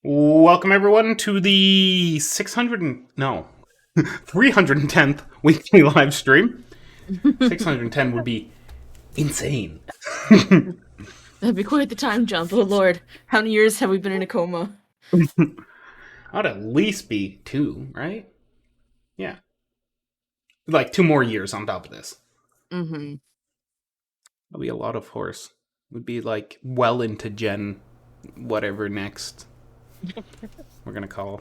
Welcome everyone to the 310th weekly live stream. 610 would be insane. That'd be quite the time jump. Oh lord, how many years have we been in a coma? I'd at least be 2, right? Yeah. Like 2 more years on top of this. Mm-hmm. That'll be a lot of horse. Would be like well into Gen whatever next we're gonna call.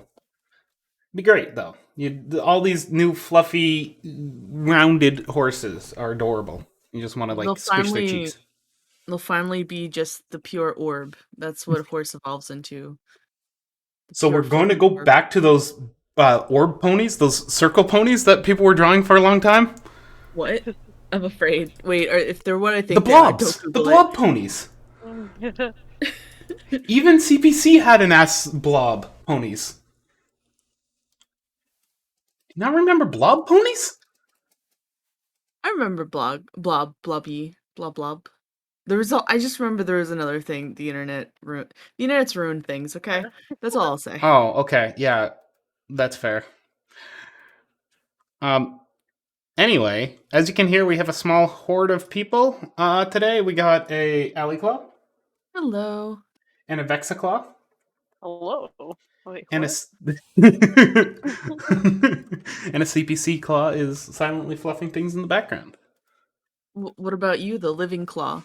Be great though. All these new fluffy, rounded horses are adorable. You just want to They'll like squish their finally cheeks. they'll finally be just the pure orb. That's what a horse evolves into. The So we're pure going to fluffy go orb. back to those orb ponies, those circle ponies that people were drawing for a long time. What? I'm afraid. Wait, if they're what I The think they are, don't blobs, the Google it. blob ponies. Even CPC had an ass blob ponies. Do you not remember blob ponies? I remember blobby, blob. I just remember there was another thing. The internet's ruined things. Okay, that's all I'll say. Oh, okay, yeah, that's fair. Um. Anyway, as you can hear, we have a small horde of people. Today we got a alley claw Hello. and a vexaclaw Hello. Wait, and a what? and a CPC claw is silently fluffing things in the background. What about you, the living claw?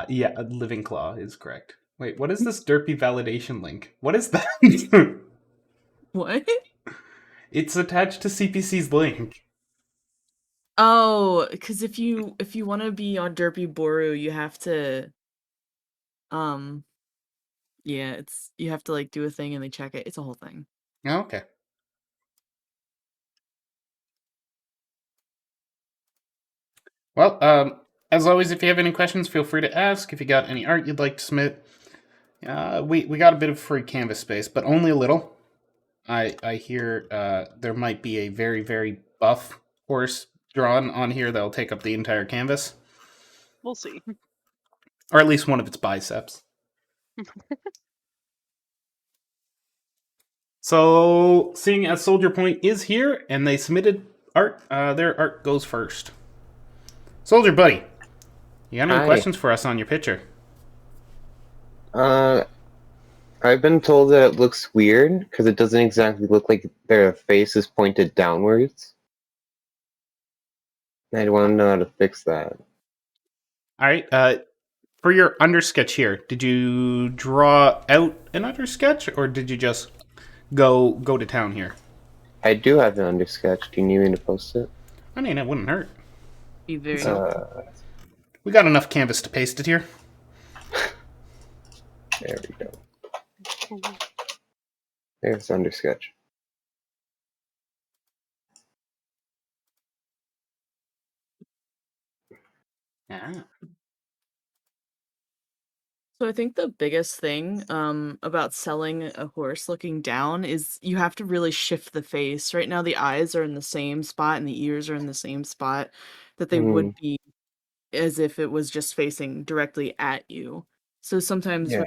Yeah, a living claw is correct. Wait, what is this derpy validation link? What is that? What? It's attached to CPC's link. Oh, because if you want to be on Derpy Boru, you have to um yeah, you have to like do a thing and they check it. It's a whole thing. Oh, okay. Well, as always, if you have any questions, feel free to ask. If you got any art you'd like to submit, we got a bit of free canvas space, but only a little. I hear there might be a very buff horse drawn on here that'll take up the entire canvas, We'll see. or at least one of its biceps. So, seeing as Soldier Point is here and they submitted art, their art goes first. Soldier Buddy, you got any Hi. questions for us on your picture? I've been told that it looks weird because it doesn't exactly look like their face is pointed downwards. I want to know how to fix that. All right. For your undersketch here, did you draw out an undersketch, or did you just go to town here? I do have an undersketch. Do you need me to post it? I mean, it wouldn't hurt. Be very We got enough canvas to paste it here. There we go. There's undersketch. Yeah. So I think the biggest thing about selling a horse looking down is you have to really shift the face. Right now the eyes are in the same spot and the ears are in the same spot that they would be as if it was just facing directly at you. So sometimes Yeah.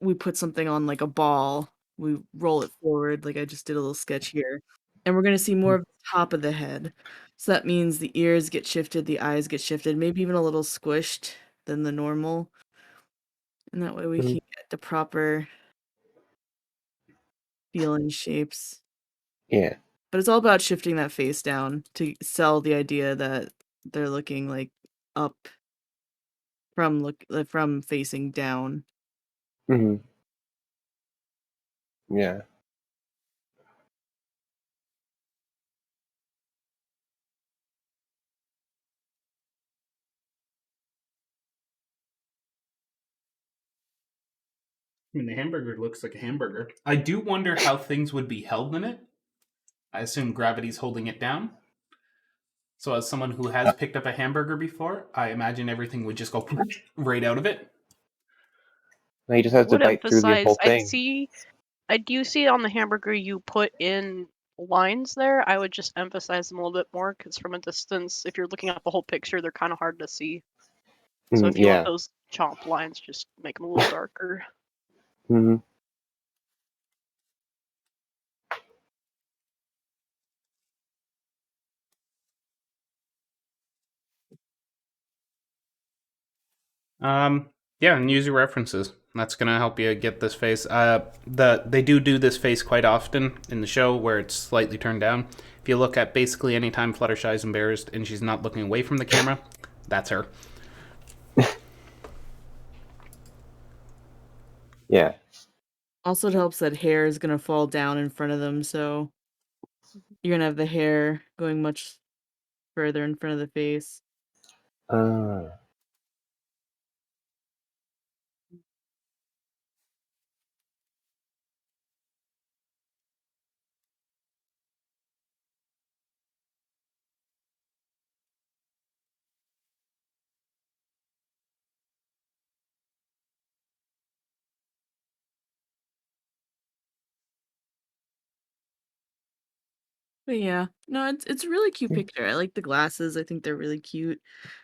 we put something on like a ball, we roll it forward, like I just did a little sketch here, and we're gonna see more of the top of the head. So that means the ears get shifted, the eyes get shifted, maybe even a little squished than the normal. And that way we can get the proper feel and shapes. Yeah. But it's all about shifting that face down to sell the idea that they're looking like up from facing down. hmm Yeah. I mean, the hamburger looks like a hamburger. I do wonder how things would be held in it. I assume gravity's holding it down. So, as someone who has picked up a hamburger before, I imagine everything would just go right out of it. Now you just have to Would bite through the emphasize. whole thing. I do see on the hamburger you put in lines there. I would just emphasize them a little bit more because from a distance, if you're looking at the whole picture, they're kind of hard to see. So if you want Yeah. those chomp lines, just make them a little darker. Hmm. Yeah, and use your references. That's gonna help you get this face. They do this face quite often in the show where it's slightly turned down. If you look at basically any time Fluttershy is embarrassed and she's not looking away from the camera, that's her. Yeah. Also, it helps that hair is gonna fall down in front of them, so you're gonna have the hair going much further in front of the face. Uh, But yeah, no, it's a really cute Yeah. picture. I like the glasses. I think they're really cute.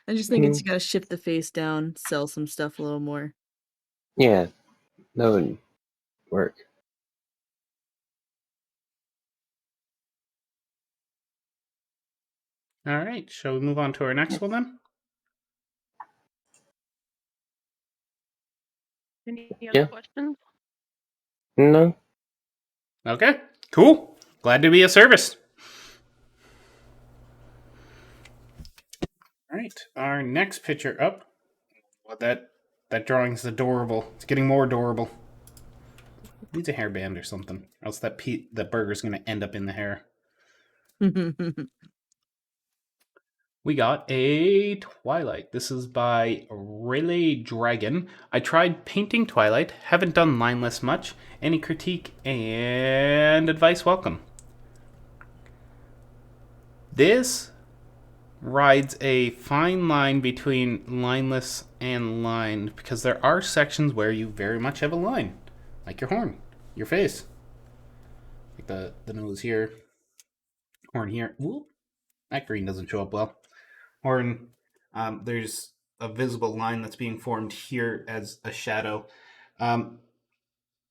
I just think Mhm. it's you gotta shift the face down, sell some stuff a little more. Yeah, that would work. All right, shall we move on to our next one then? Any Yeah. other questions? No. Okay, cool. Glad to be of service. All right, our next picture up. Well, that drawing's adorable. It's getting more adorable. Needs a hairband or something, else that burger's gonna end up in the hair. We got a Twilight. This is by Relay Dragon. I tried painting Twilight, haven't done lineless much. Any critique and advice welcome. This rides a fine line between lineless and lined because there are sections where you very much have a line, like your horn, your face, like the nose here, horn here. Ooh, that green doesn't show up well. Horn, there's a visible line that's being formed here as a shadow. Um,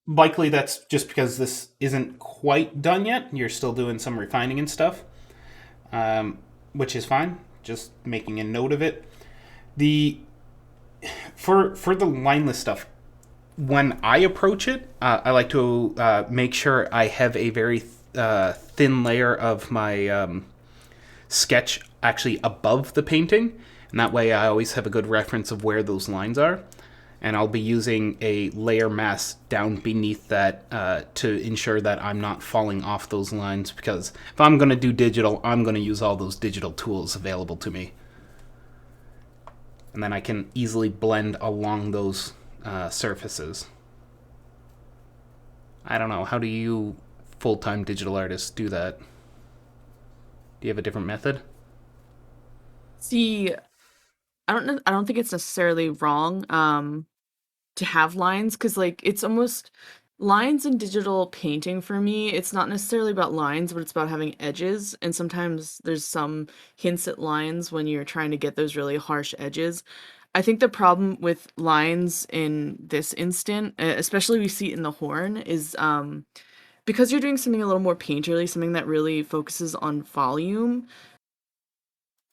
Likely that's just because this isn't quite done yet. You're still doing some refining and stuff, which is fine. Just making a note of it. The for the lineless stuff, when I approach it, I like to make sure I have a very thin layer of my sketch actually above the painting, and that way I always have a good reference of where those lines are. And I'll be using a layer mask down beneath that to ensure that I'm not falling off those lines, because if I'm going to do digital, I'm going to use all those digital tools available to me. And then I can easily blend along those surfaces. I don't know, how do you full-time digital artists do that? Do you have a different method? See, I don't know. I don't think it's necessarily wrong to have lines because like it's almost lines in digital painting for me. It's not necessarily about lines, but it's about having edges. And sometimes there's some hints at lines when you're trying to get those really harsh edges. I think the problem with lines in this instant, especially we see it in the horn, is because you're doing something a little more painterly, something that really focuses on volume,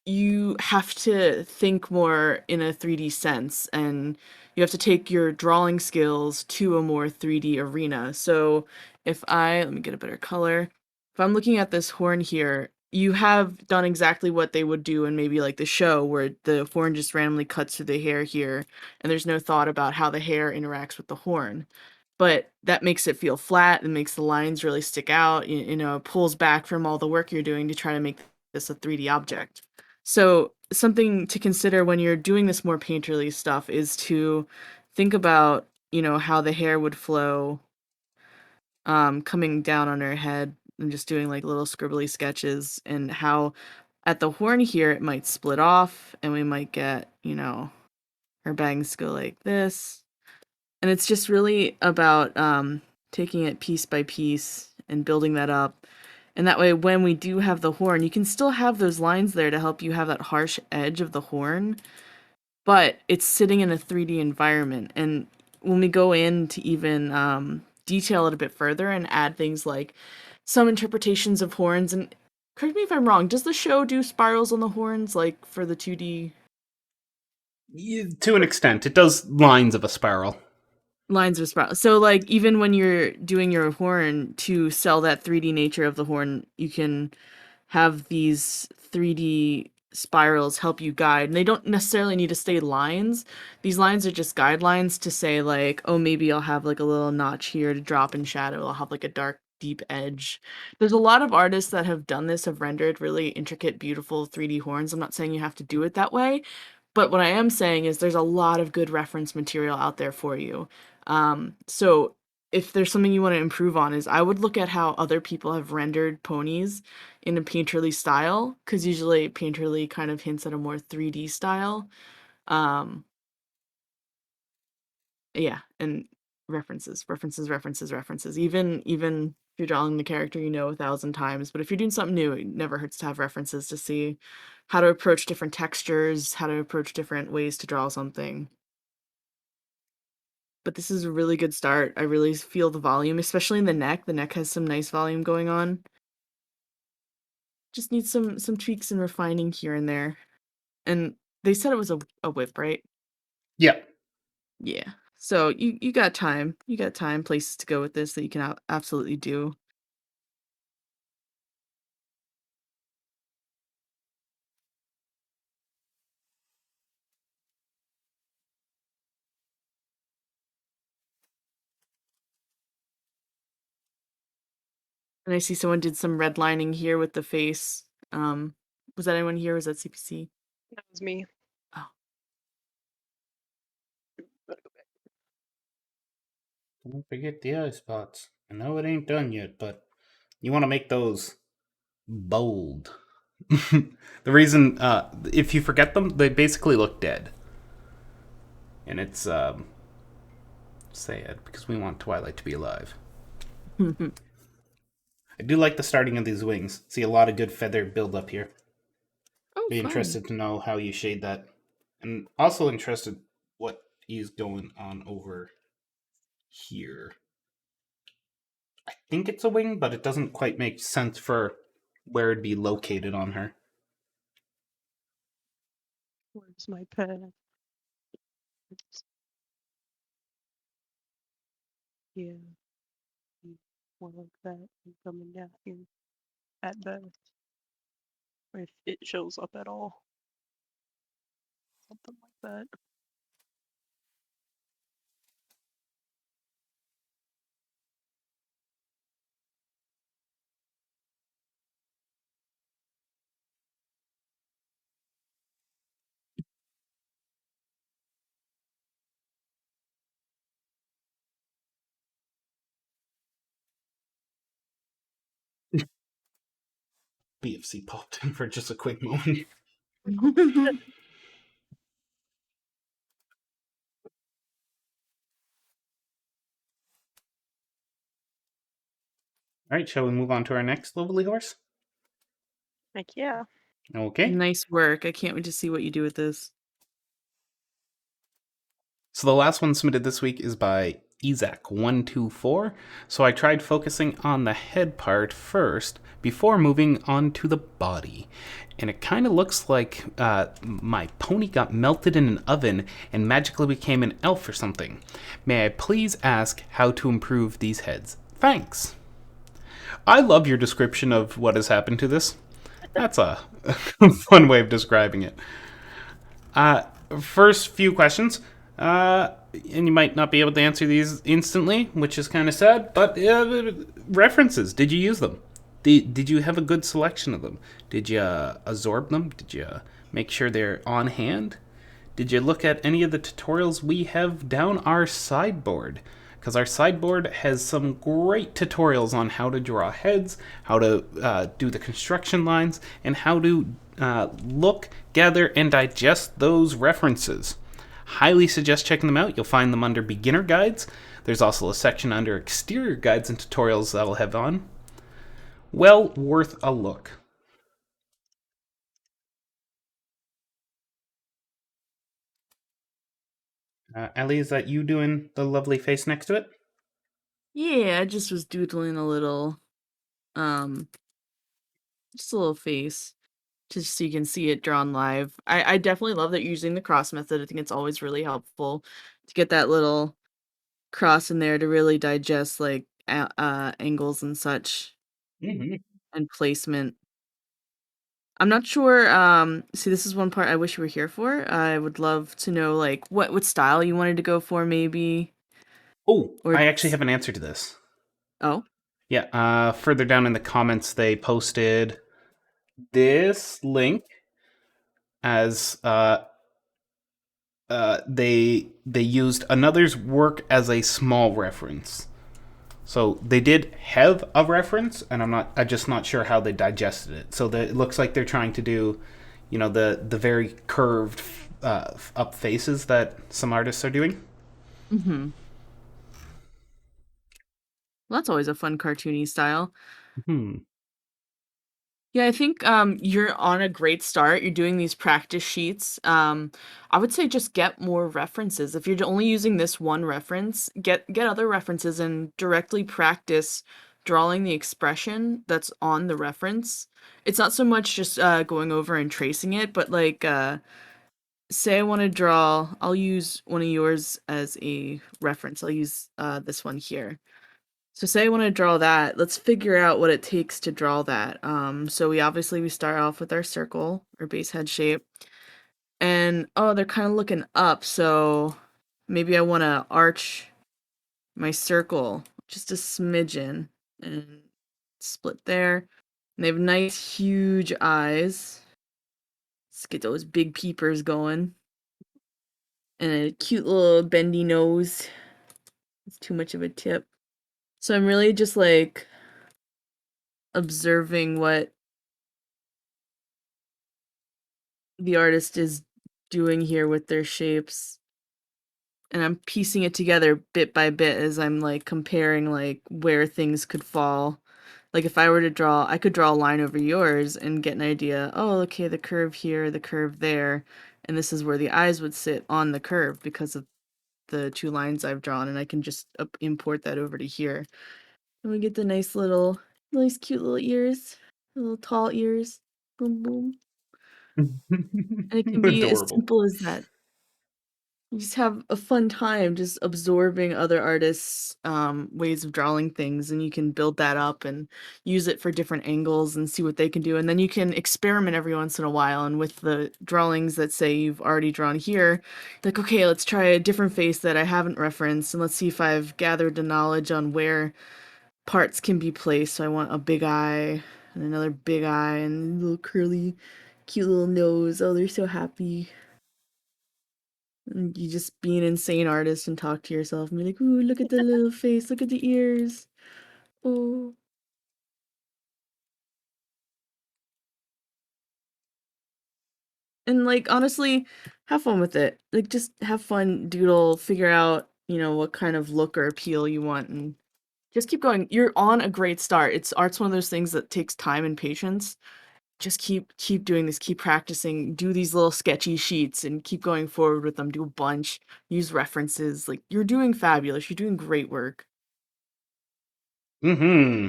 you have to think more in a 3D sense, and you have to take your drawing skills to a more 3D arena. So let me get a better color. If I'm looking at this horn here, you have done exactly what they would do in maybe like the show where the horn just randomly cuts through the hair here, and there's no thought about how the hair interacts with the horn. But that makes it feel flat and makes the lines really stick out, pulls back from all the work you're doing to try to make this a 3D object. So something to consider when you're doing this more painterly stuff is to think about, how the hair would flow coming down on her head and just doing like little scribbly sketches, and how at the horn here it might split off and we might get, her bangs go like this. And it's just really about taking it piece by piece and building that up. And that way, when we do have the horn, you can still have those lines there to help you have that harsh edge of the horn. but it's sitting in a 3D environment. And when we go in to even detail it a bit further and add things like some interpretations of horns, and correct me if I'm wrong, does the show do spirals on the horns like for the 2D To an extent, it does lines of a spiral. lines of spiral? So like even when you're doing your horn to sell that 3D nature of the horn, you can have these 3D spirals help you guide. And they don't necessarily need to stay lines. These lines are just guidelines to say like, oh, maybe I'll have like a little notch here to drop in shadow. I'll have like a dark, deep edge. There's a lot of artists that have done this, have rendered really intricate, beautiful 3D horns. I'm not saying you have to do it that way, but what I am saying is there's a lot of good reference material out there for you. So if there's something you want to improve on, is I would look at how other people have rendered ponies in a painterly style, because usually painterly kind of hints at a more 3D style. Um, yeah, and references. Even if you're drawing the character you know 1,000 times, but if you're doing something new, it never hurts to have references to see how to approach different textures, how to approach different ways to draw something. But this is a really good start. I really feel the volume, especially in the neck. The neck has some nice volume going on. Just needs some tweaks and refining here and there. And they said it was a whip, right? Yeah. Yeah. So you got time. You got time, places to go with this that you can absolutely do. And I see someone did some redlining here with the face. Was that anyone here? Was that CPC? That was me. Oh. Don't forget the eye spots. I know it ain't done yet, but you want to make those bold. The reason, if you forget them, they basically look dead. And it's sad, because we want Twilight to be alive. I do like the starting of these wings. See a lot of good feather build up here. Oh, Be fun. interested to know how you shade that. And also interested what is going on over here. I think it's a wing, but it doesn't quite make sense for where it'd be located on her. Where's my pen? Yeah. More like that and coming down here at best. If it shows up at all. Something like that. BFC popped in for just a quick moment. Alright, shall we move on to our next lovely horse? Like, yeah. Okay. Nice work. I can't wait to see what you do with this. So the last one submitted this week is by Ezak124. So I tried focusing on the head part first before moving on to the body. And it kind of looks like my pony got melted in an oven and magically became an elf or something. May I please ask how to improve these heads? Thanks. I love your description of what has happened to this. That's a fun way of describing it. First few questions. And you might not be able to answer these instantly, which is kind of sad, but references, did you use them? Did you have a good selection of them? Did you absorb them? Did you make sure they're on hand? Did you look at any of the tutorials we have down our sideboard? Because our sideboard has some great tutorials on how to draw heads, how to do the construction lines, and how to look, gather, and digest those references. Highly suggest checking them out. You'll find them under beginner guides. There's also a section under exterior guides and tutorials that'll have on. Well worth a look. Ellie, is that you doing the lovely face next to it? Yeah, I just was doodling a little, um, just a little face, just so you can see it drawn live. I definitely love that you're using the cross method. I think it's always really helpful to get that little cross in there to really digest like angles and such Mm-hmm. and placement. I'm not sure. See, this is one part I wish you were here for. I would love to know like what style you wanted to go for, maybe, Oh, or I actually just have an answer to this. oh, Yeah, further down in the comments, they posted this link as they used another's work as a small reference. So they did have a reference, and I'm just not sure how they digested it. So it looks like they're trying to do, the very curved up faces that some artists are doing. mm-hmm. Well, that's always a fun cartoony style. Hmm. Yeah, I think you're on a great start. You're doing these practice sheets. I would say just get more references. If you're only using this one reference, get other references and directly practice drawing the expression that's on the reference. It's not so much just going over and tracing it, but like say I want to draw, I'll use one of yours as a reference. I'll use this one here. So say I want to draw that. Let's figure out what it takes to draw that. So we start off with our circle or base head shape. And oh, they're kind of looking up, so maybe I want to arch my circle just a smidgen and split there. And they have nice huge eyes. Let's get those big peepers going. And a cute little bendy nose. It's too much of a tip. So I'm really just like observing what the artist is doing here with their shapes, and I'm piecing it together bit by bit as I'm like comparing like where things could fall. Like if I were to draw, I could draw a line over yours and get an idea. Oh, okay, the curve here, the curve there, and this is where the eyes would sit on the curve because of the two lines I've drawn, and I can just import that over to here. And we get the nice cute little ears, little tall ears. Boom boom. And it can be as Adorable. simple as that. You just have a fun time just absorbing other artists' ways of drawing things, and you can build that up and use it for different angles and see what they can do. And then you can experiment every once in a while. And with the drawings that say you've already drawn here, like, okay, let's try a different face that I haven't referenced, and let's see if I've gathered the knowledge on where parts can be placed. So I want a big eye and another big eye and a little curly, cute little nose. Oh, they're so happy. And you just be an insane artist and talk to yourself and be like, ooh, look at the little face, look at the ears. Oh. And like honestly, have fun with it. Like just have fun, doodle, figure out, what kind of look or appeal you want and just keep going. You're on a great start. Art's one of those things that takes time and patience. Just keep doing this, keep practicing, do these little sketchy sheets and keep going forward with them. Do a bunch, use references. Like you're doing fabulous. You're doing great work. Mm-hmm.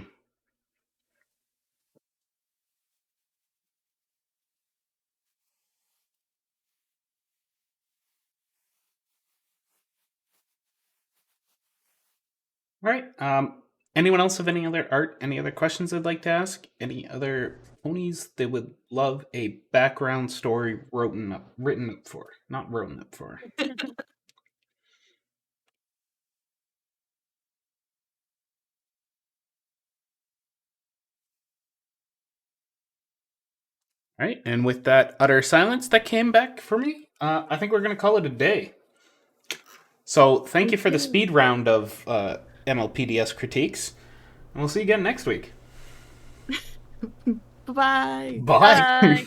All right. Anyone else have any other art? Any other questions they'd like to ask? Any other ponies they would love a background story written up for, not written up for? All right. And with that utter silence that came back for me, I think we're gonna call it a day. So thank you for the speed round of MLPDS critiques, and we'll see you again next week. Bye-bye. Bye. Bye.